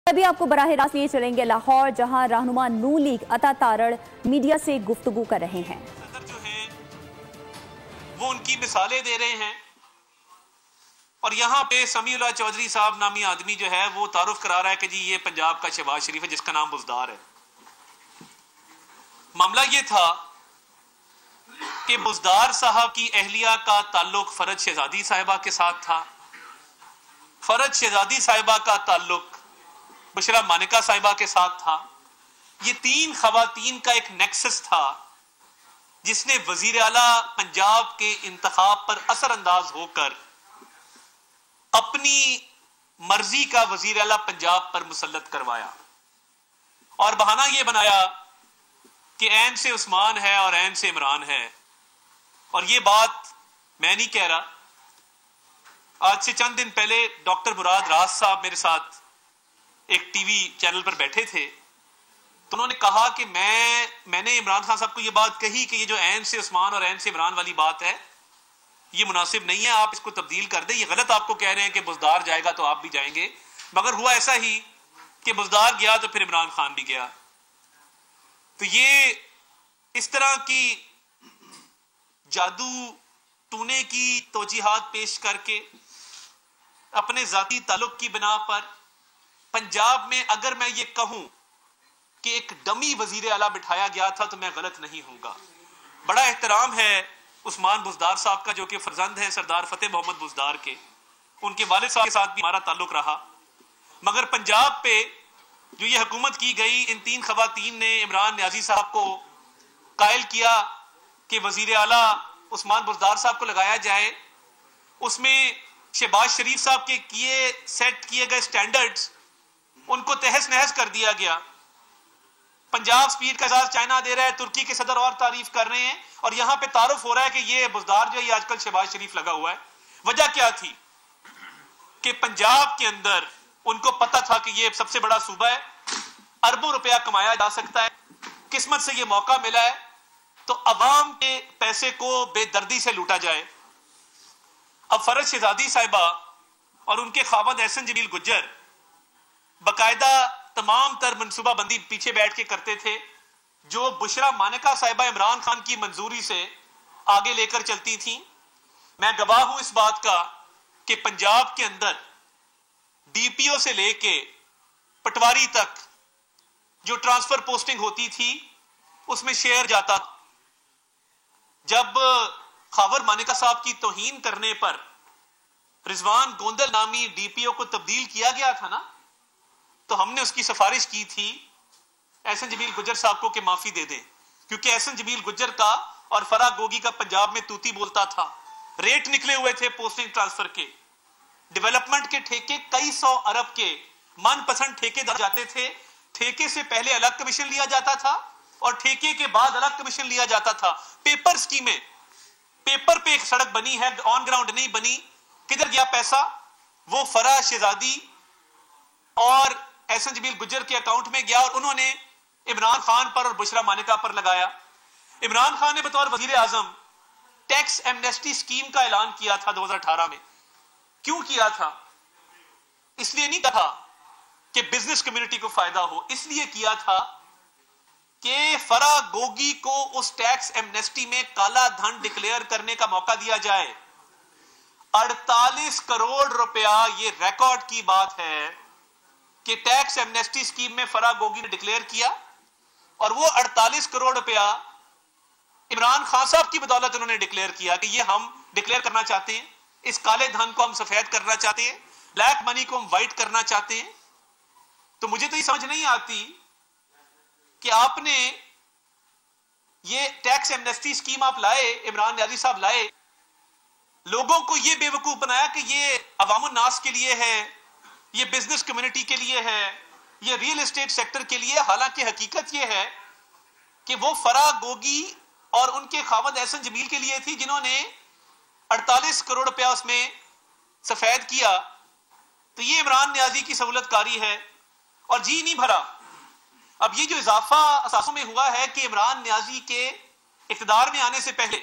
अभी आपको बराह रास्त लिए चलेंगे लाहौर, जहां रहनुमा नून लीग अता तारड़ मीडिया से गुफ्तगू कर रहे हैं। जो है वो उनकी मिसालें दे रहे हैं और यहाँ पे समीउल्लाह चौधरी साहब नामी आदमी जो है वो तारुफ करा रहा है कि जी ये पंजाब का शहबाज शरीफ है जिसका नाम बुज़दार है। मामला ये था कि बुज़दार साहब की अहलिया का ताल्लुक फरज शहजादी साहिबा के साथ था। फरज शहजादी साहिबा का ताल्लुक बुशरा मानिका साहिबा के साथ था। ये तीन खवातीन का एक नेक्सस था जिसने वजीर आला पंजाब के इंतखाब पर असरअंदाज होकर अपनी मर्जी का वजीर आला पंजाब पर मुसल्लत करवाया और बहाना यह बनाया कि ऐन से उस्मान है और ऐन से इमरान है। और यह बात मैं नहीं कह रहा, आज से चंद दिन पहले डॉक्टर मुराद राज साहब मेरे साथ एक टीवी चैनल पर बैठे थे तो उन्होंने कहा कि मैंने इमरान खान साहब को यह बात कही कि ये जो ऐन से उस्मान और ऐन से इमरान वाली बात है ये मुनासिब नहीं है, आप इसको तब्दील कर दें। ये गलत आपको कह रहे हैं कि बुज़दार जाएगा तो आप भी जाएंगे, मगर हुआ ऐसा ही कि बुज़दार गया तो फिर इमरान खान भी गया। तो ये इस तरह की जादू टूने की तौजीहात पेश करके अपने जाती ताल्लुक की बिना पर पंजाब में अगर मैं ये कहूं कि एक डमी वजीर आला बिठाया गया था तो मैं गलत नहीं होऊंगा। बड़ा एहतराम है उस्मान बुज़दार साहब का जो कि फर्जंद है सरदार फतेह मोहम्मद बुज़दार के, उनके वालिद साहब के साथ भी हमारा ताल्लुक रहा। मगर पंजाब पे जो ये हुकूमत की गई, इन तीन खवातीन ने इमरान न्याजी साहब को कायल किया कि वजीर आला उस्मान बुज़दार साहब को लगाया जाए। उसमें शहबाज शरीफ साहब के सेट किए गए स्टैंडर्ड्स उनको तहस नहस कर दिया गया। पंजाब स्पीड का एहसास चाइना दे रहा है, तुर्की के सदर और तारीफ कर रहे हैं और यहां पे तारुफ हो रहा है कि ये बुज़दार जो है आजकल शहबाज शरीफ लगा हुआ है। वजह क्या थी कि पंजाब के अंदर उनको पता था कि ये सबसे बड़ा सूबा है, अरबों रुपया कमाया जा सकता है, किस्मत से ये मौका मिला है तो अवाम के पैसे को बेदर्दी से लूटा जाए। अब फरज शहजादी साहिबा और उनके खावंद एहसन जमील गुज्जर बकायदा तमाम तर मनसूबा बंदी पीछे बैठ के करते थे जो बुशरा मानिका साहिबा इमरान खान की मंजूरी से आगे लेकर चलती थी। मैं गवाह हूं इस बात का कि पंजाब के अंदर डीपीओ से लेके पटवारी तक जो ट्रांसफर पोस्टिंग होती थी उसमें शेयर जाता। जब खावर मानिका साहब की तौहीन करने पर रिजवान गोंदल नामी डीपीओ को तब्दील किया गया था ना, तो हमने उसकी सिफारिश की थी एहसन जमील गुज्जर साहब को कि माफी दे दें, क्योंकि एहसन जमील गुज्जर का और फराह गोगी का पंजाब में तूती बोलता था। रेट निकले हुए थे पोस्टिंग ट्रांसफर के, डेवलपमेंट के ठेके कई सौ अरब के मनपसंद ठेकेदार जाते थे। ठेके से पहले अलग कमीशन लिया जाता था और ठेके के बाद अलग कमीशन लिया जाता था। पेपर स्कीमें, पेपर पे एक सड़क बनी है, ऑन ग्राउंड नहीं बनी। किधर गया पैसा? वो फराह शहजादी और एहसन जमील गुज्जर के अकाउंट में गया और उन्होंने इमरान खान पर और बुशरा मानिका पर लगाया। इमरान खान ने बतौर वजीर आजम टैक्स एमनेस्टी स्कीम का ऐलान किया था 2018 में। क्यों किया था? इसलिए नहीं कहा कि बिजनेस कम्युनिटी को फायदा हो, इसलिए किया था कि फराह गोगी को उस टैक्स एमनेस्टी में काला धन डिक्लेयर करने का मौका दिया जाए। 48 करोड़ रुपया, ये रिकॉर्ड की बात है कि टैक्स एमनेस्टी स्कीम में फराह गोगी ने डिक्लेयर किया और वो 48 करोड़ रुपया इमरान खान साहब की बदौलत उन्होंने डिक्लेयर किया कि ये हम डिक्लेयर करना चाहते हैं, इस काले धन को हम सफेद करना चाहते हैं, ब्लैक मनी को हम व्हाइट करना चाहते हैं। तो मुझे तो ये समझ नहीं आती कि आपने ये टैक्स एमनेस्टी स्कीम आप लाए, इमरान न्याजी साहब लाए, लोगों को ये बेवकूफ बनाया कि ये अवामुन नास के लिए है, ये बिजनेस कम्युनिटी के लिए है, ये रियल एस्टेट सेक्टर के लिए। हालांकि हकीकत ये है कि वो फराह गोगी और उनके खावंद एहसन जमील के लिए थी जिन्होंने 48 करोड़ रुपया उसमें सफेद किया। तो ये इमरान न्याजी की सहूलतकारी है और जी नहीं भरा। अब ये जो इजाफा असासों में हुआ है कि इमरान न्याजी के इख्तिदार में आने से पहले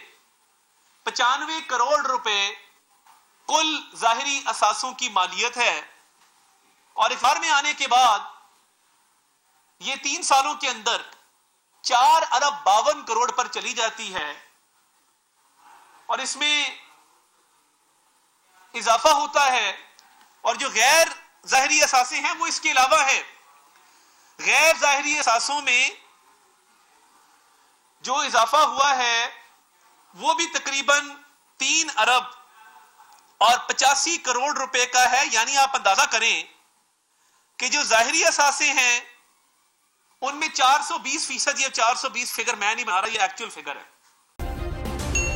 95 करोड़ रुपए कुल जाहिरी असासों की मालियत है और इख्तियार में आने के बाद ये 3 सालों के अंदर 4 अरब 52 करोड़ पर चली जाती है और इसमें इजाफा होता है, और जो गैर ज़ाहिरी असासे हैं वो इसके अलावा है। गैर ज़ाहिरी असासों में जो इजाफा हुआ है वो भी तकरीबन 3 अरब और 85 करोड़ रुपए का है। यानी आप अंदाजा करें कि जो ज़ाहिरी असासे हैं उनमें 420% या 420 फिगर मैं नहीं बना रहा, ये एक्चुअल फिगर है।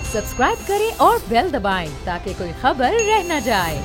सब्सक्राइब करें और बेल दबाएं ताकि कोई खबर रह न जाए।